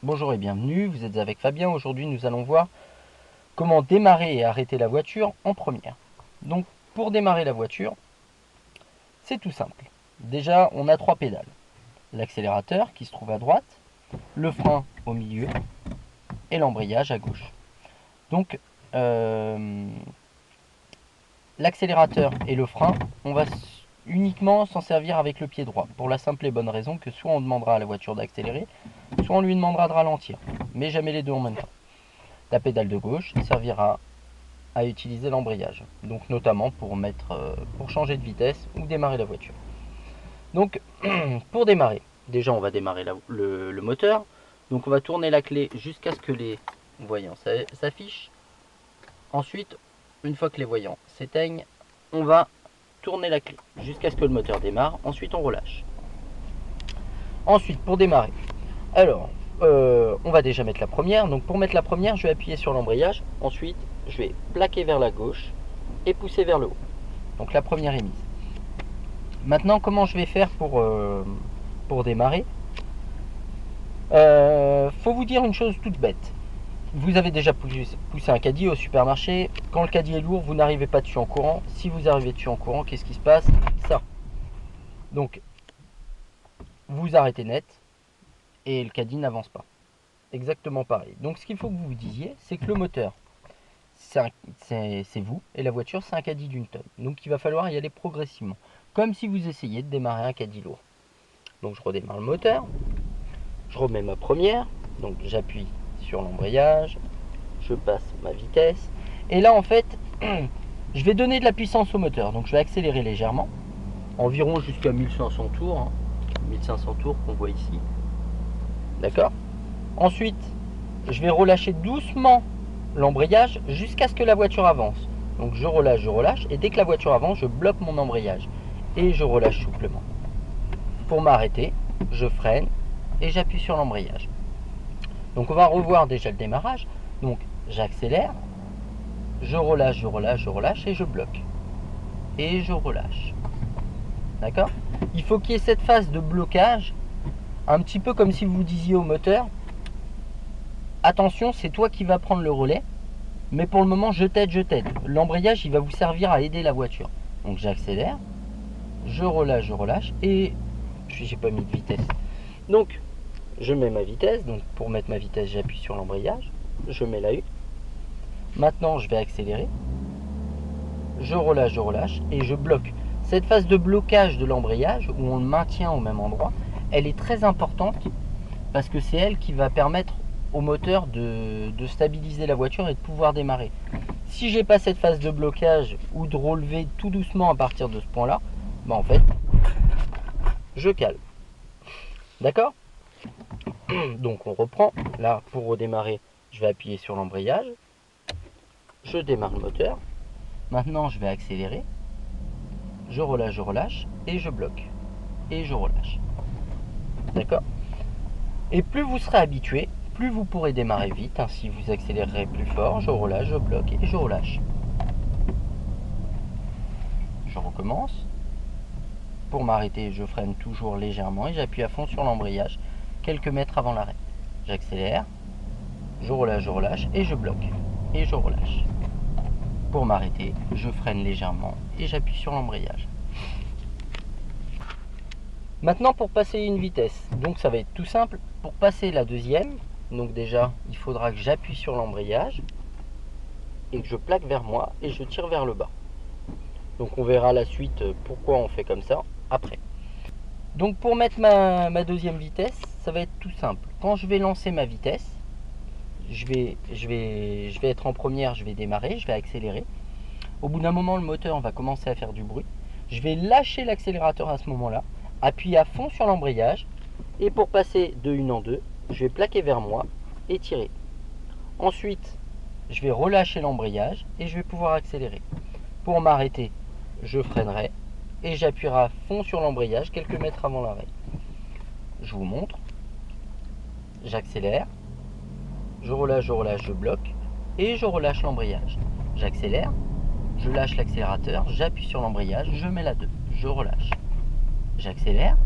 Bonjour et bienvenue, vous êtes avec Fabien. Aujourd'hui nous allons voir comment démarrer et arrêter la voiture en première. Donc pour démarrer la voiture, c'est tout simple. Déjà on a 3 pédales. L'accélérateur qui se trouve à droite, le frein au milieu et l'embrayage à gauche. Donc l'accélérateur et le frein, on va uniquement s'en servir avec le pied droit. Pour la simple et bonne raison que soit on demandera à la voiture d'accélérer, soit on lui demandera de ralentir. Mais jamais les deux en même temps. La pédale de gauche servira à utiliser l'embrayage, donc notamment pour changer de vitesse ou démarrer la voiture. Donc pour démarrer, déjà on va démarrer le moteur, donc on va tourner la clé jusqu'à ce que les voyants s'affichent. Ensuite, une fois que les voyants s'éteignent, on va tourner la clé jusqu'à ce que le moteur démarre. Ensuite on relâche. Ensuite pour démarrer, alors on va déjà mettre la première. Donc pour mettre la première, je vais appuyer sur l'embrayage. Ensuite, je vais plaquer vers la gauche et pousser vers le haut. Donc la première est mise. Maintenant, comment je vais faire pour démarrer? Faut vous dire une chose toute bête. Vous avez déjà poussé un caddie au supermarché. Quand le caddie est lourd, vous n'arrivez pas dessus en courant. Si vous arrivez dessus en courant, qu'est-ce qui se passe? Ça. Donc, vous arrêtez net et le caddie n'avance pas. Exactement pareil. Donc ce qu'il faut que vous vous disiez, c'est que le moteur, c'est vous, et la voiture, c'est un caddie d'une tonne. Donc il va falloir y aller progressivement, comme si vous essayiez de démarrer un caddie lourd. Donc je redémarre le moteur, je remets ma première, donc j'appuie sur l'embrayage, je passe ma vitesse, et là en fait, je vais donner de la puissance au moteur. Donc je vais accélérer légèrement, environ jusqu'à 1500 tours, 1500 tours qu'on voit ici. D'accord? Ensuite, je vais relâcher doucement l'embrayage jusqu'à ce que la voiture avance. Donc je relâche, et dès que la voiture avance, je bloque mon embrayage et je relâche souplement. Pour m'arrêter, je freine et j'appuie sur l'embrayage. Donc on va revoir déjà le démarrage. Donc j'accélère, je relâche et je bloque. Et je relâche. D'accord? Il faut qu'il y ait cette phase de blocage, un petit peu comme si vous disiez au moteur: attention, c'est toi qui vas prendre le relais, mais pour le moment, je t'aide. L'embrayage, il va vous servir à aider la voiture. Donc j'accélère, je relâche, et j'ai pas mis de vitesse. Donc, je mets ma vitesse. Donc pour mettre ma vitesse, j'appuie sur l'embrayage, je mets la U. Maintenant, je vais accélérer, je relâche, et je bloque. Cette phase de blocage de l'embrayage, où on le maintient au même endroit, elle est très importante, parce que c'est elle qui va permettre au moteur de stabiliser la voiture et de pouvoir démarrer. Si j'ai pas cette phase de blocage ou de relever tout doucement à partir de ce point là, en fait je cale. D'accord? Donc on reprend. Là, pour redémarrer, je vais appuyer sur l'embrayage, je démarre le moteur. Maintenant je vais accélérer, je relâche et je bloque et je relâche. D'accord? Et plus vous serez habitué, plus vous pourrez démarrer vite. Ainsi vous accélérerez plus fort. Je relâche, je bloque et je relâche. Je recommence. Pour m'arrêter, je freine toujours légèrement et j'appuie à fond sur l'embrayage quelques mètres avant l'arrêt. J'accélère, je relâche et je bloque et je relâche. Pour m'arrêter, je freine légèrement et j'appuie sur l'embrayage. Maintenant, pour passer une vitesse, donc ça va être tout simple. Pour passer la deuxième, donc déjà, il faudra que j'appuie sur l'embrayage et que je plaque vers moi et je tire vers le bas. Donc on verra la suite pourquoi on fait comme ça après. Donc pour mettre ma deuxième vitesse, ça va être tout simple. Quand je vais lancer ma vitesse, je vais être en première, je vais démarrer, je vais accélérer. Au bout d'un moment, le moteur va commencer à faire du bruit. Je vais lâcher l'accélérateur à ce moment-là, appuyer à fond sur l'embrayage, et pour passer de une en deux, je vais plaquer vers moi et tirer. Ensuite, je vais relâcher l'embrayage et je vais pouvoir accélérer. Pour m'arrêter, je freinerai et j'appuierai à fond sur l'embrayage quelques mètres avant l'arrêt. Je vous montre. J'accélère, je relâche, je bloque et je relâche l'embrayage. J'accélère, je lâche l'accélérateur, j'appuie sur l'embrayage, je mets la 2, je relâche. J'accélère.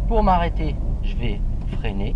Pour m'arrêter, je vais freiner